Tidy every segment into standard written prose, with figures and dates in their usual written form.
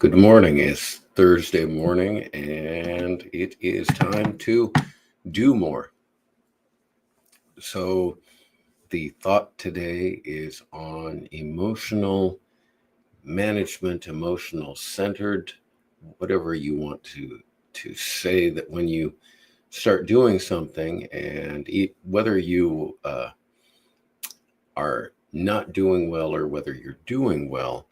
Good morning. It's Thursday morning and it is time to do more. So, the thought today is on emotional management, emotional centered, whatever you want to say that when you start doing something and whether you are not doing well or whether you're doing well,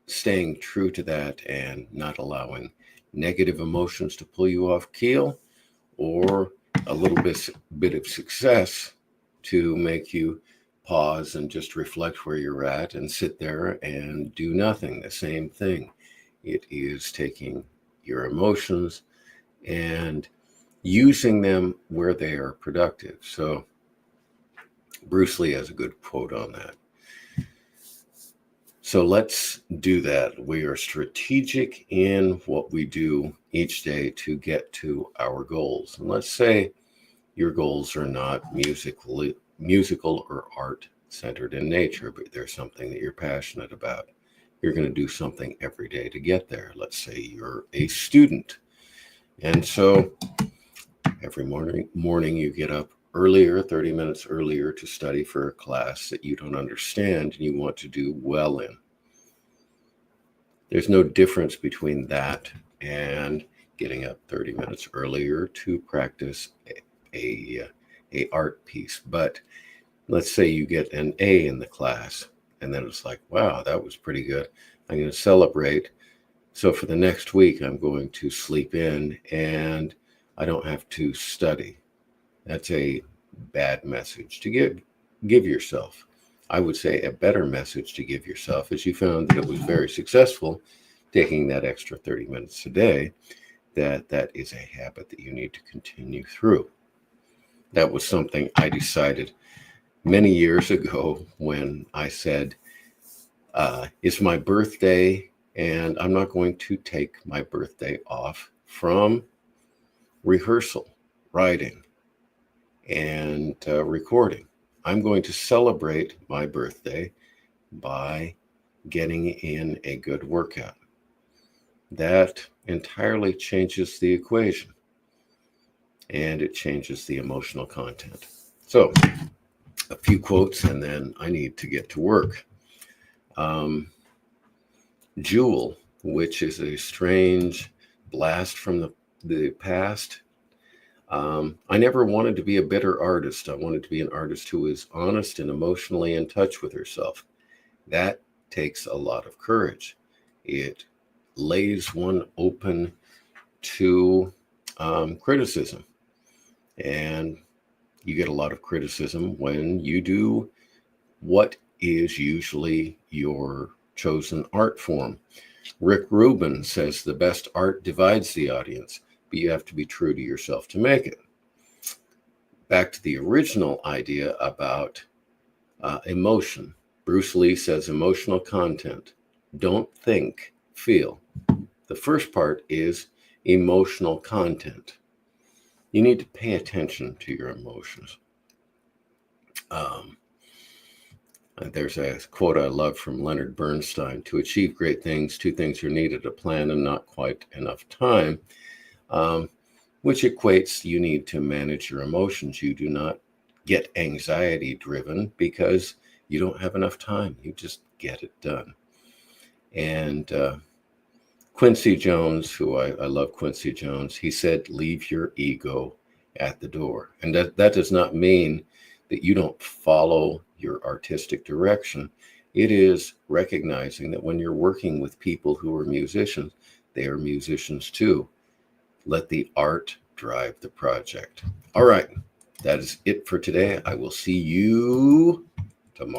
staying true to that and not allowing negative emotions to pull you off keel or a little bit of success to make you pause and just reflect where you're at and sit there and do nothing. The same thing. It is taking your emotions and using them where they are productive. So Bruce Lee has a good quote on that. So let's do that. We are strategic in what we do each day to get to our goals. And let's say your goals are not musical or art centered in nature, but there's something that you're passionate about. You're going to do something every day to get there. Let's say you're a student. And so every morning you get up earlier, 30 minutes earlier, to study for a class that you don't understand and you want to do well in. There's no difference between that and getting up 30 minutes earlier to practice a art piece. But let's say you get an A in the class and then it's like, wow, that was pretty good. I'm going to celebrate. So for the next week, I'm going to sleep in and I don't have to study. That's a bad message to give yourself. I would say a better message to give yourself is you found that it was very successful taking that extra 30 minutes a day, that is a habit that you need to continue through. That was something I decided many years ago when I said, it's my birthday and I'm not going to take my birthday off from rehearsal, writing, and recording. I'm going to celebrate my birthday by getting in a good workout. That entirely changes the equation and it changes the emotional content. So, a few quotes and then I need to get to work. Jewel, which is a strange blast from the past. I never wanted to be a bitter artist. I wanted to be an artist who is honest and emotionally in touch with herself. That takes a lot of courage. It lays one open to criticism. And you get a lot of criticism when you do what is usually your chosen art form. Rick Rubin says the best art divides the audience, but you have to be true to yourself to make it. Back to the original idea about emotion. Bruce Lee says emotional content. Don't think, feel. The first part is emotional content. You need to pay attention to your emotions. There's a quote I love from Leonard Bernstein: to achieve great things, two things are needed: a plan and not quite enough time, which equates you need to manage your emotions. You do not get anxiety driven because you don't have enough time. You just get it done. And Quincy Jones, who I love Quincy Jones, he said, leave your ego at the door. And that does not mean that you don't follow your artistic direction. It is recognizing that when you're working with people who are musicians, they are musicians too. Let the art drive the project. All right, that is it for today. I will see you